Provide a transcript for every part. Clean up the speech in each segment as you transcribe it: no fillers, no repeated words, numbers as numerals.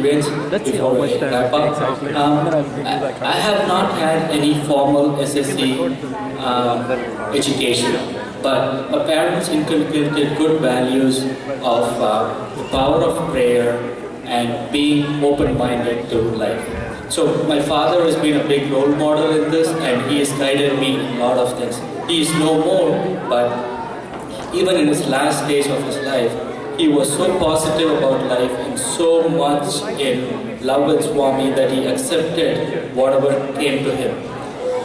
experience before I wrap up. I have not had any formal SSC education, but my parents inculcated good values of the power of prayer and being open-minded to life. So my father has been a big role model in this, and he has guided me in a lot of things. He is no more, but even in his last days of his life, he was so positive about life and so much in love with Swami that he accepted whatever came to him.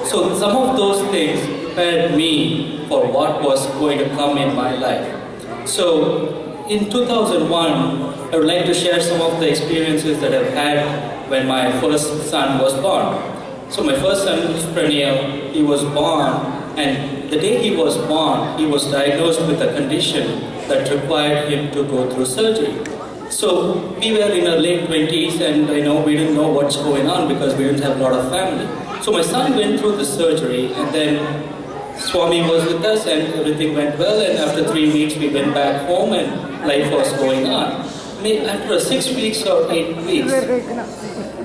So some of those things prepared me for what was going to come in my life. So in 2001, I would like to share some of the experiences that I've had when my first son was born. So my first son is Pranil. He was born, and the day he was born, he was diagnosed with a condition that required him to go through surgery. So we were in our late 20s, and we didn't know what's going on because we didn't have a lot of family. So my son went through the surgery, and then Swami was with us, and everything went well. And after 3 weeks, we went back home, and life was going on. After 6 weeks or 8 weeks,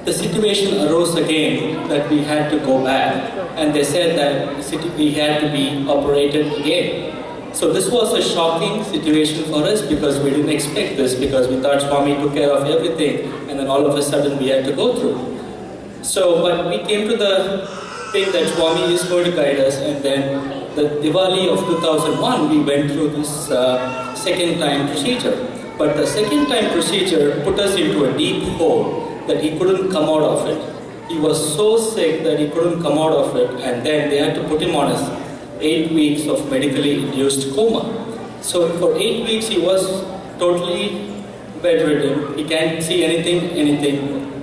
the situation arose again that we had to go back, and they said that we had to be operated again. So this was a shocking situation for us because we didn't expect this, because we thought Swami took care of everything, and then all of a sudden we had to go through. So, but we came to the thing that Swami is going to guide us, and then the Diwali of 2001, we went through this second time procedure. But the second time procedure put us into a deep hole that he couldn't come out of it. He was so sick that he couldn't come out of it, and then they had to put him on 8 weeks of medically induced coma. So for 8 weeks he was totally bedridden. He can't see anything.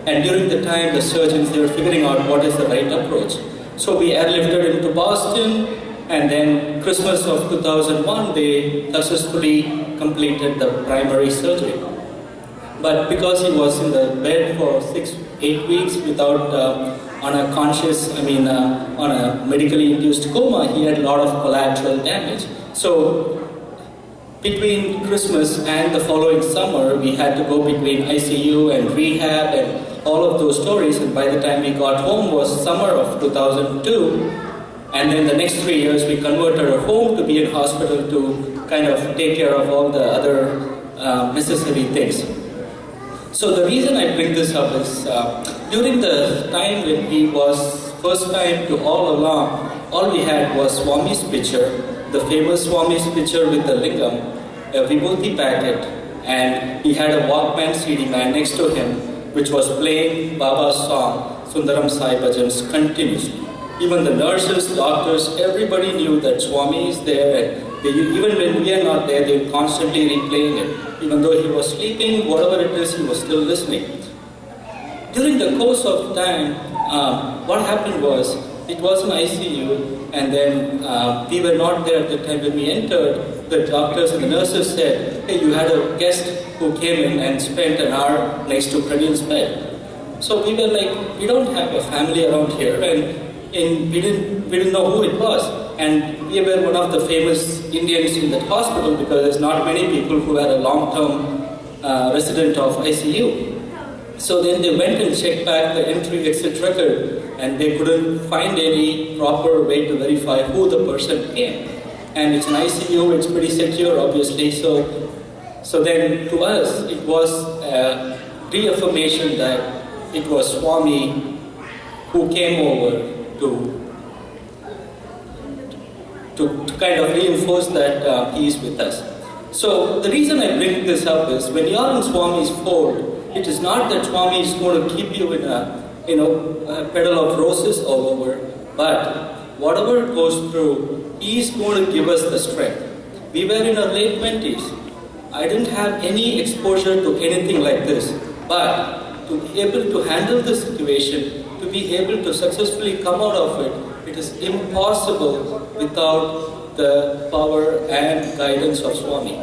And during the time, the surgeons, they were figuring out what is the right approach. So we airlifted him to Boston, and then Christmas of 2001, they successfully completed the primary surgery. But because he was in the bed for 8 weeks without, on a medically induced coma, he had a lot of collateral damage. So between Christmas and the following summer, we had to go between ICU and rehab and all of those stories. And by the time we got home was summer of 2002. And then the next 3 years, we converted our home to be in hospital to kind of take care of all the other necessary things. So the reason I bring this up is during the time when he was first time to all along, all we had was Swami's picture, the famous Swami's picture with the lingam, a vibhuti packet, and he had a Walkman CD man next to him, which was playing Baba's song, Sundaram Sai Bhajans, continuously. Even the nurses, doctors, everybody knew that Swami is there, and even when we are not there, they were constantly replaying it. Even though he was sleeping, whatever it is, he was still listening. During the course of time, what happened was, it was an ICU, and then we were not there at the time when we entered. The doctors and the nurses said, hey, you had a guest who came in and spent an hour next to Pranil's bed. So we were like, we don't have a family around here, and we didn't know who it was. And we were one of the famous Indians in that hospital because there's not many people who are a long-term resident of ICU. So then they went and checked back the entry-exit record, and they couldn't find any proper way to verify who the person came. And it's an ICU, it's pretty secure, obviously. So then to us, it was a reaffirmation that it was Swami who came over to kind of reinforce that he is with us. So the reason I bring this up is when you are in Swami's fold, it is not that Swami is going to keep you in a petal of roses all over, but whatever goes through, he is going to give us the strength. We were in our late 20s. I didn't have any exposure to anything like this, but to be able to handle the situation, to be able to successfully come out of it, it is impossible without the power and guidance of Swami.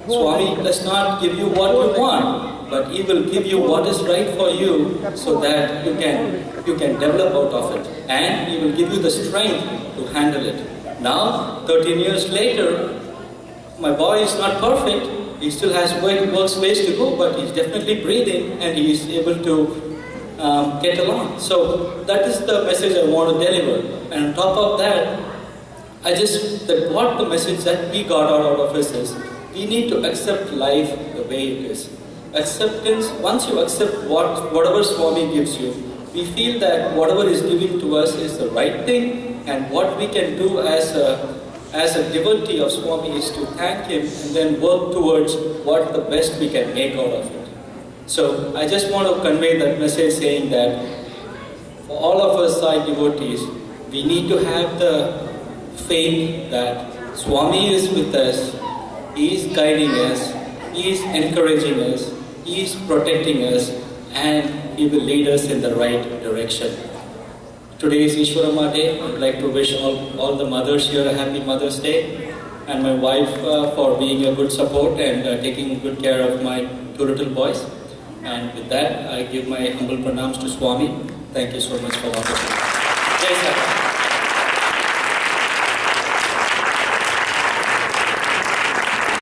Swami does not give you what you want, but he will give you what is right for you so that you can develop out of it. And he will give you the strength to handle it. Now, 13 years later, my boy is not perfect, He still has works ways to go, but he's definitely breathing and he is able to get along. So that is the message I want to deliver. And on top of that, what the message that we got out of this is, we need to accept life the way it is. Acceptance, once you accept whatever Swami gives you, we feel that whatever is given to us is the right thing, and what we can do as a devotee of Swami is to thank him and then work towards what the best we can make out of it. So I just want to convey that message saying that for all of us Sai devotees, we need to have the faith that Swami is with us, he is guiding us, he is encouraging us, he is protecting us, and he will lead us in the right direction. Today is Eashwaramma Day. I would like to wish all the mothers here a happy Mother's Day, and my wife for being a good support and taking good care of my 2 little boys. And with that, I give my humble pranams to Swami. Thank you so much for watching. Jai Sai.